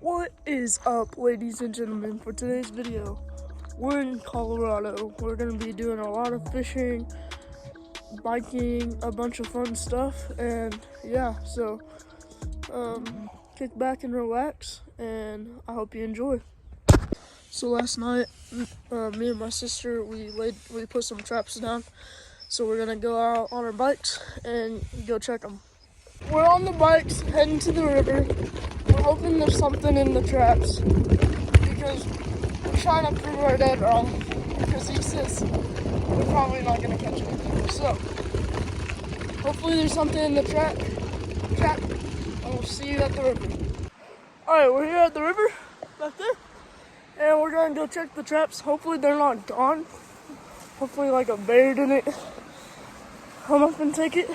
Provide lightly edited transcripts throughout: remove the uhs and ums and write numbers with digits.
What is up, ladies and gentlemen? For today's video, we're in Colorado. We're gonna be doing a lot of fishing, biking, a bunch of fun stuff, and yeah, so kick back and relax, and I hope you enjoy. So last night, me and my sister, we put some traps down, so we're gonna go out on our bikes and go check them. We're on the bikes heading to the river. We're hoping there's something in the traps because we're trying to prove our dad wrong, because he says we're probably not gonna catch it. So hopefully there's something in the trap, and we'll see you at the river. Alright, we're here at the river back there, and we're gonna go check the traps. Hopefully they're not gone. Hopefully like a bear didn't come up and take it,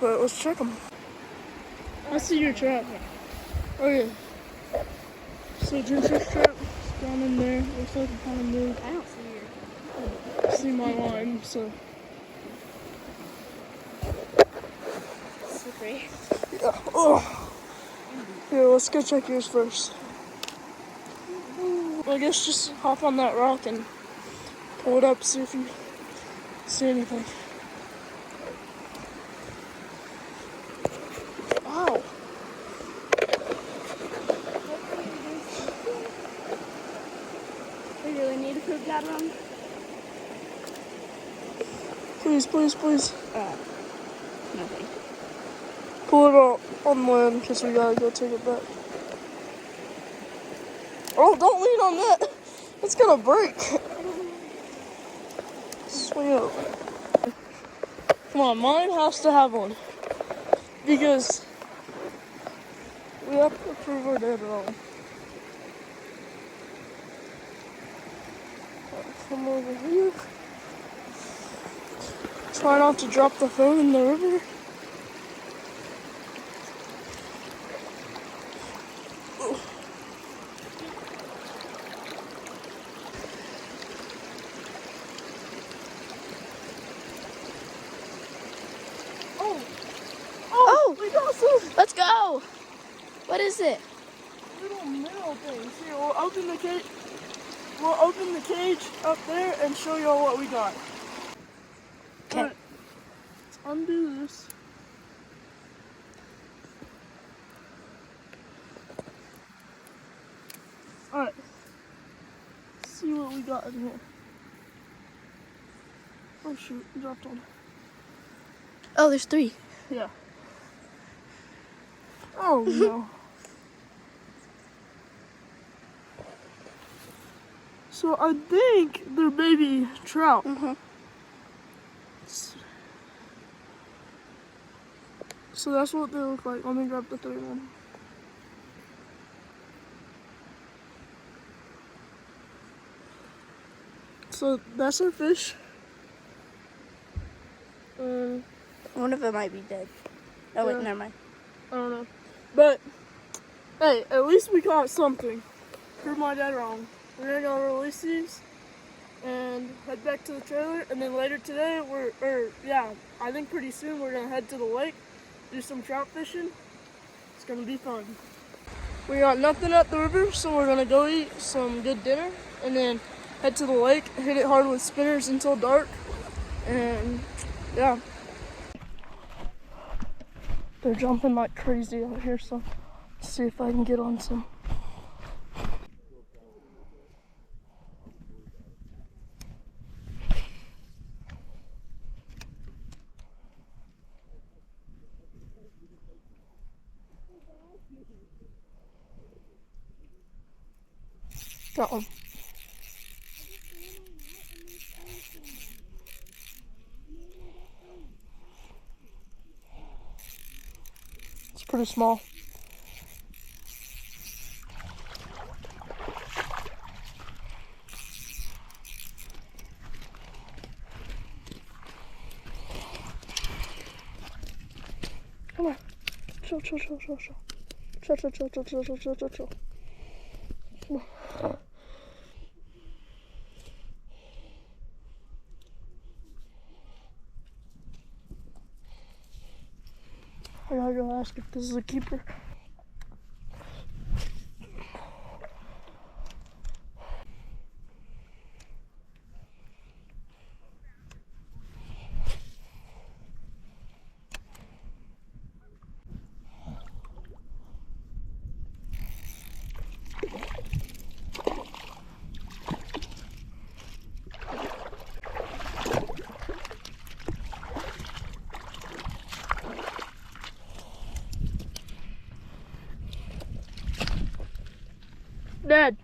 but let's check them. I see your trap. Okay. So Ginger trap is down in there. Looks like it kind of moved. I don't see your. I see my line, so. Slippery. Yeah. Oh. Here, let's go check yours first. I guess just hop on that rock and pull it up, see if you see anything. Wow. We really need to prove that wrong. Please, please, please. Nothing. Pull it out on land because we gotta go take it back. Oh, don't lean on that. It's gonna break. Swing it over. Come on, mine has to have one. Because we have to prove our dad wrong. Come over here. Try not to drop the phone in the river. Oh! We got some Let's go! What is it? little minnow things. Here, we'll open the cage. We'll open the cage up there and show y'all what we got. Okay. Let's undo this. Alright. See what we got in here. Oh shoot, dropped one. Oh, there's 3. Yeah. Oh no. So I think they're baby trout. Mm-hmm. So that's what they look like. Let me grab the third one. So that's our fish. One of them might be dead. Oh, wait, Yeah. never mind. I don't know. But, hey, at least we caught something. Prove my dad wrong. We're gonna go release these and head back to the trailer. And then later today, I think pretty soon we're gonna head to the lake, do some trout fishing. It's gonna be fun. We got nothing at the river, so we're gonna go eat some good dinner and then head to the lake, hit it hard with spinners until dark. And yeah. They're jumping like crazy out here, so let's see if I can get on some. Got one. It's pretty small. Come on. Chill, chill, chill, chill, chill. Chill, chill, chill, chill, chill, chill, chill, chill, chill. Come on. I gotta go ask if this is a keeper. Dad.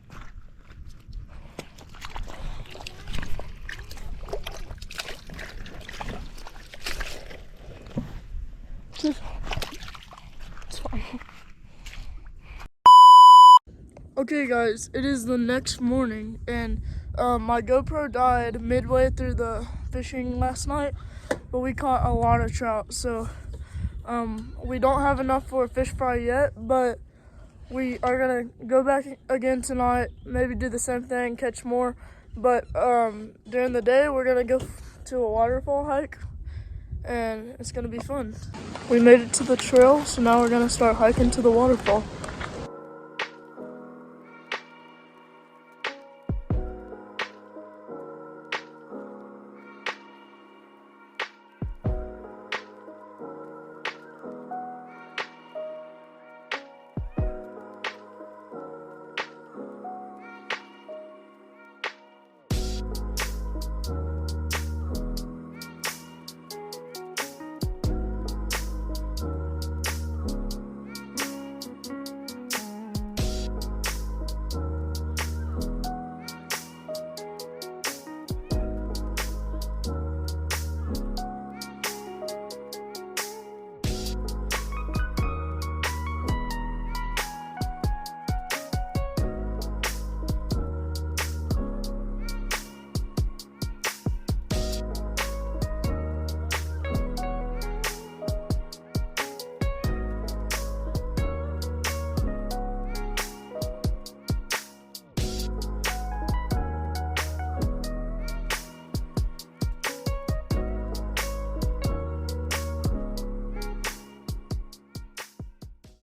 It's fine. Okay guys, it is the next morning and my GoPro died midway through the fishing last night, but we caught a lot of trout. So we don't have enough for a fish fry yet, but we are gonna go back again tonight, maybe do the same thing, catch more. But during the day, we're gonna go to a waterfall hike and it's gonna be fun. We made it to the trail, so now we're gonna start hiking to the waterfall.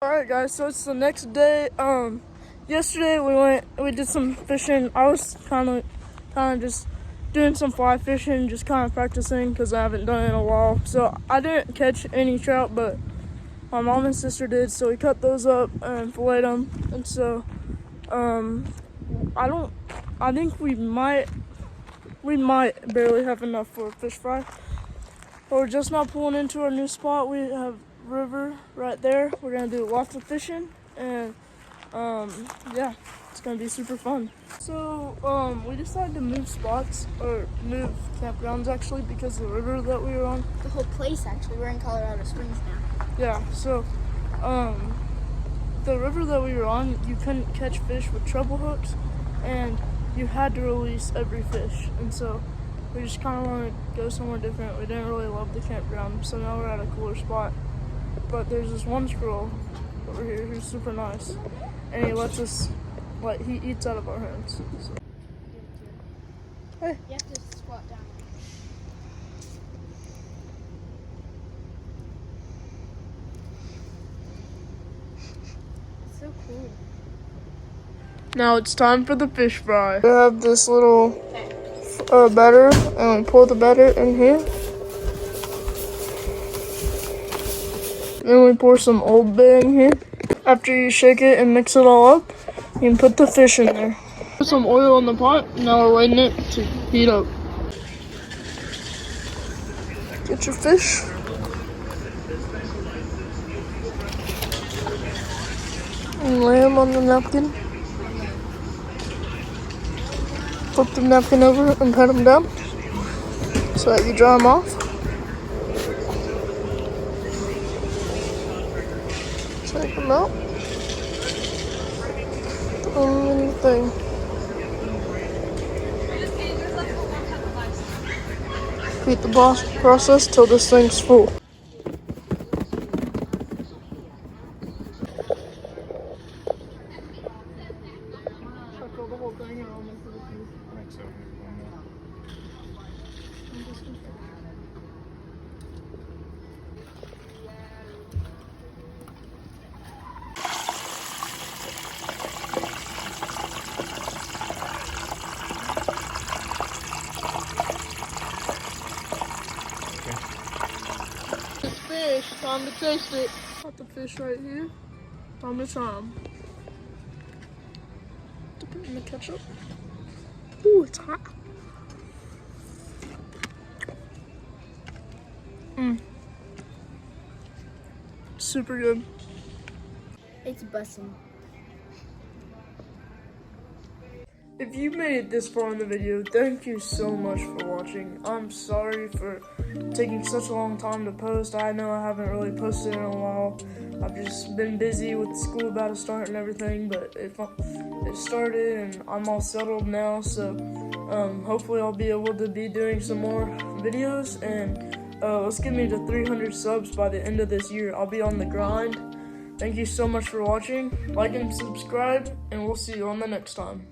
Alright guys, so it's the next day. Yesterday we did some fishing. I was kind of just doing some fly fishing, just kind of practicing because I haven't done it in a while. So I didn't catch any trout, but my mom and sister did, so we cut those up and filleted them. And so I think we might barely have enough for a fish fry. But we're just now pulling into our new spot. We have river right there. We're gonna do lots of fishing and yeah, it's gonna be super fun. So we decided to move spots, or move campgrounds actually, because the river that we were on, The whole place, actually. We're in Colorado Springs now. yeah, so the river that we were on, you couldn't catch fish with treble hooks and you had to release every fish, and so we just kind of wanted to go somewhere different. We didn't really love the campground, so now we're at a cooler spot. But there's this one squirrel over here who's super nice, and he lets us, he eats out of our hands. So. Hey. You have to squat down. It's so cool. Now it's time for the fish fry. We have this little batter, and we pour the batter in here. Then we pour some Old Bay in here. After you shake it and mix it all up, you can put the fish in there. Put some oil in the pot. Now we're waiting it to heat up. Get your fish. And lay them on the napkin. Flip the napkin over and pat them down so that you dry them off. Take them out. Thing. Repeat the process till this thing's full. Fish, time to taste it. Got the fish right here. Time to try them. Dip it in the ketchup. Ooh, it's hot. Super good. It's bussin'. If you made it this far in the video, thank you so much for watching. I'm sorry for taking such a long time to post. I know I haven't really posted in a while. I've just been busy with school about to start and everything, but it started and I'm all settled now, so hopefully I'll be able to be doing some more videos, and let's get me to 300 subs by the end of this year. I'll be on the grind. Thank you so much for watching. Like and subscribe, and we'll see you on the next time.